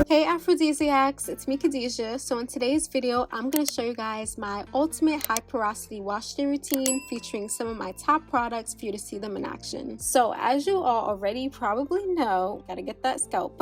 Hey Aphrodisiacs, it's me Khadijah. So in today's video, I'm going to show you guys my ultimate high porosity wash day routine featuring some of my top products for you to see them in action. So as you all already probably know, gotta get that scalp.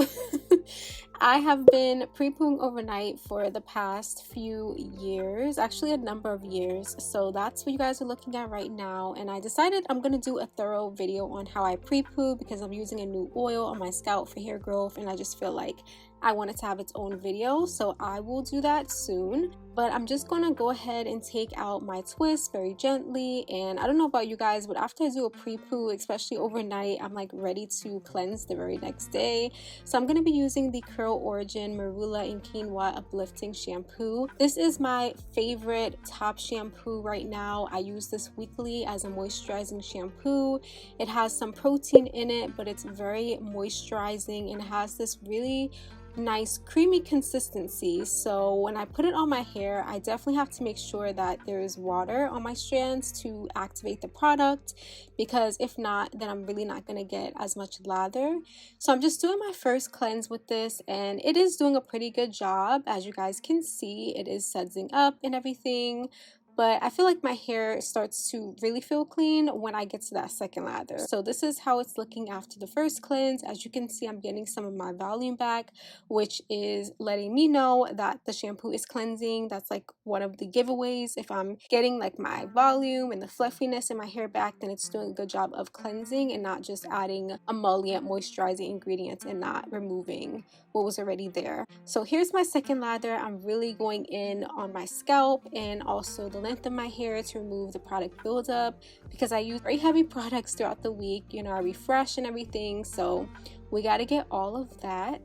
I have been pre-pooing overnight for the past few years, actually a number of years. So that's what you guys are looking at right now. And I decided I'm going to do a thorough video on how I pre-poo because I'm using a new oil on my scalp for hair growth, and I just feel like I want it to have its own video, so I will do that soon. But I'm just gonna go ahead and take out my twist very gently. And I don't know about you guys, but after I do a pre-poo, especially overnight, I'm like ready to cleanse the very next day. So I'm gonna be using the Curl Origin Marula and Quinoa Uplifting Shampoo. This is my favorite top shampoo right now. I use this weekly as a moisturizing shampoo. It has some protein in it, but it's very moisturizing and it has this really nice creamy consistency. So when I put it on my hair, I definitely have to make sure that there is water on my strands to activate the product, because if not, then I'm really not going to get as much lather. So I'm just doing my first cleanse with this, and it is doing a pretty good job. As you guys can see, it is sudsing up and everything. But I feel like my hair starts to really feel clean when I get to that second lather. So this is how it's looking after the first cleanse. As you can see, I'm getting some of my volume back, which is letting me know that the shampoo is cleansing. That's like one of the giveaways. If I'm getting like my volume and the fluffiness in my hair back, then it's doing a good job of cleansing and not just adding emollient moisturizing ingredients and not removing what was already there. So here's my second lather. I'm really going in on my scalp and also the length of my hair to remove the product buildup, because I use very heavy products throughout the week. You know, I refresh and everything, so we got to get all of that.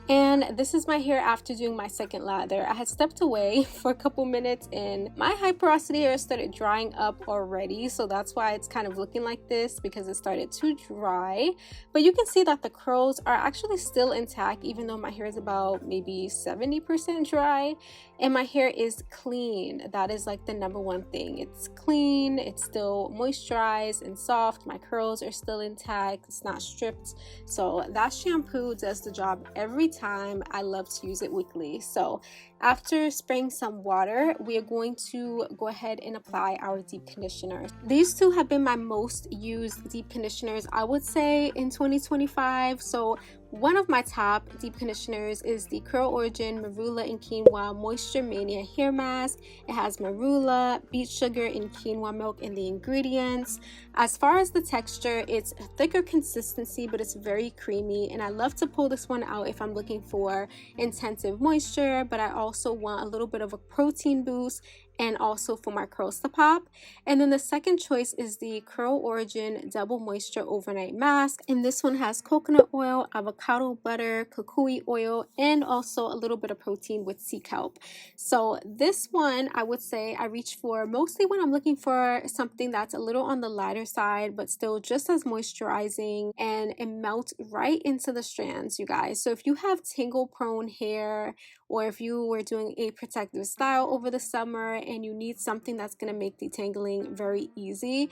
And this is my hair after doing my second lather. I had stepped away for a couple minutes and my high porosity hair started drying up already. So that's why it's kind of looking like this, because it started to dry. But you can see that the curls are actually still intact, even though my hair is about maybe 70% dry. And my hair is clean. That is like the number one thing. It's clean, it's still moisturized and soft. My curls are still intact, it's not stripped. So that shampoo does the job every time. I love to use it weekly. So after spraying some water, we are going to go ahead and apply our deep conditioner. These two have been my most used deep conditioners, I would say, in 2025. So one of my top deep conditioners is the Curl Origin Marula and Quinoa Moisture Mania Hair Mask. It has marula, beet sugar, and quinoa milk in the ingredients. As far as the texture, it's a thicker consistency, but it's very creamy. And I love to pull this one out if I'm looking for intensive moisture, but I also want a little bit of a protein boost and also for my curls to pop. And then the second choice is the Curl Origin Double Moisture Overnight Mask, and this one has coconut oil, avocado butter, kukui oil, and also a little bit of protein with sea kelp. So this one I would say I reach for mostly when I'm looking for something that's a little on the lighter side but still just as moisturizing, and it melts right into the strands, you guys. So if you have tangle prone hair, or if you were doing a protective style over the summer and you need something that's going to make detangling very easy,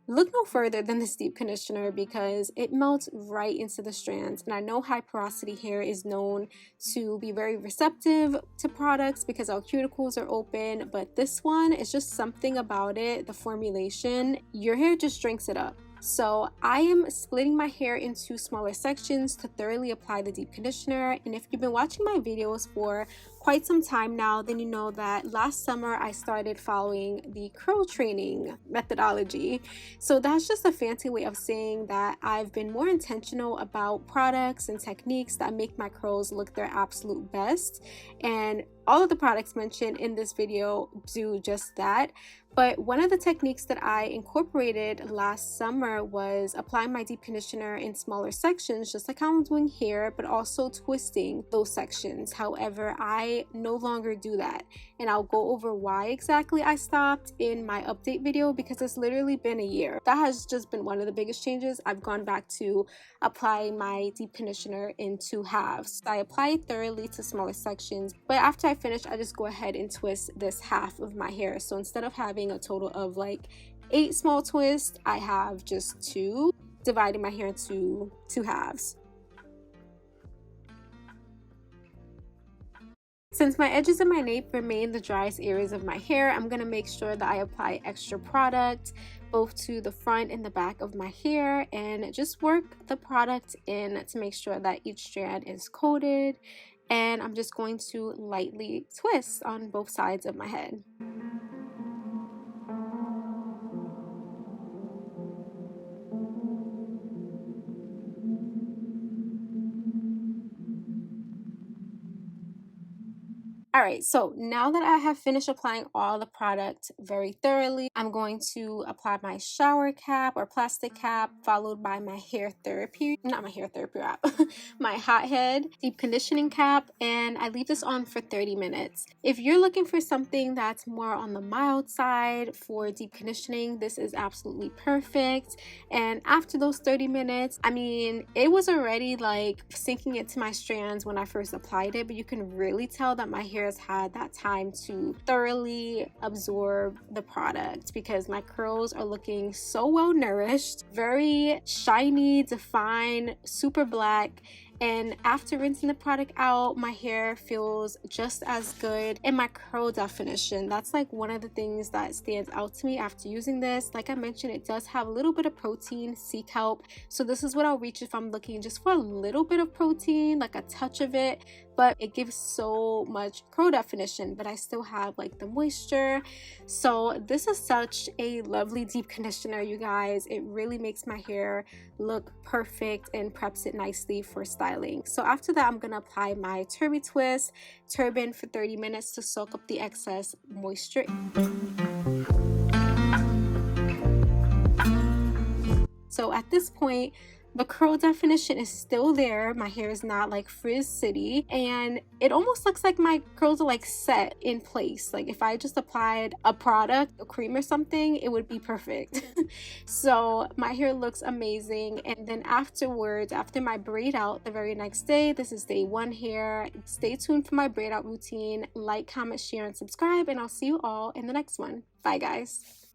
look no further than this deep conditioner, because it melts right into the strands. And I know high porosity hair is known to be very receptive to products because our cuticles are open, but this one is just something about it, the formulation, your hair just drinks it up. So I am splitting my hair into smaller sections to thoroughly apply the deep conditioner. And if you've been watching my videos for quite some time now, then you know that last summer I started following the curl training methodology. So that's just a fancy way of saying that I've been more intentional about products and techniques that make my curls look their absolute best. And all of the products mentioned in this video do just that. But one of the techniques that I incorporated last summer was applying my deep conditioner in smaller sections, just like I'm doing here, but also twisting those sections. However, I no longer do that. And I'll go over why exactly I stopped in my update video, because it's literally been a year. That has just been one of the biggest changes. I've gone back to apply my deep conditioner in 2 halves. I apply it thoroughly to smaller sections, but after I finish, I just go ahead and twist this half of my hair. So instead of having a total of like 8 small twists, I have just 2, dividing my hair into 2 halves. Since my edges and my nape remain the driest areas of my hair, I'm going to make sure that I apply extra product both to the front and the back of my hair, and just work the product in to make sure that each strand is coated. And I'm just going to lightly twist on both sides of my head. Alright, so now that I have finished applying all the product very thoroughly, I'm going to apply my shower cap or plastic cap, followed by my hair therapy, not my hair therapy wrap, my hot head deep conditioning cap, and I leave this on for 30 minutes. If you're looking for something that's more on the mild side for deep conditioning, this is absolutely perfect. And after those 30 minutes, I mean, it was already like sinking into my strands when I first applied it, but you can really tell that my hair has had that time to thoroughly absorb the product, because my curls are looking so well nourished, very shiny, defined, super black. And after rinsing the product out, my hair feels just as good. And my curl definition, that's like one of the things that stands out to me after using this. Like I mentioned, it does have a little bit of protein, sea kelp. So this is what I'll reach if I'm looking just for a little bit of protein, like a touch of it. But it gives so much curl definition, but I still have like the moisture. So this is such a lovely deep conditioner, you guys. It really makes my hair look perfect and preps it nicely for styling. So after that, I'm gonna apply my Turby Twist turban for 30 minutes to soak up the excess moisture. So at this point, the curl definition is still there. My hair is not like Frizz City, and it almost looks like my curls are like set in place. Like if I just applied a product, a cream or something, it would be perfect. So my hair looks amazing. And then afterwards, after my braid out the very next day, this is day 1 here. Stay tuned for my braid out routine. Like, comment, share, and subscribe, and I'll see you all in the next one. Bye guys.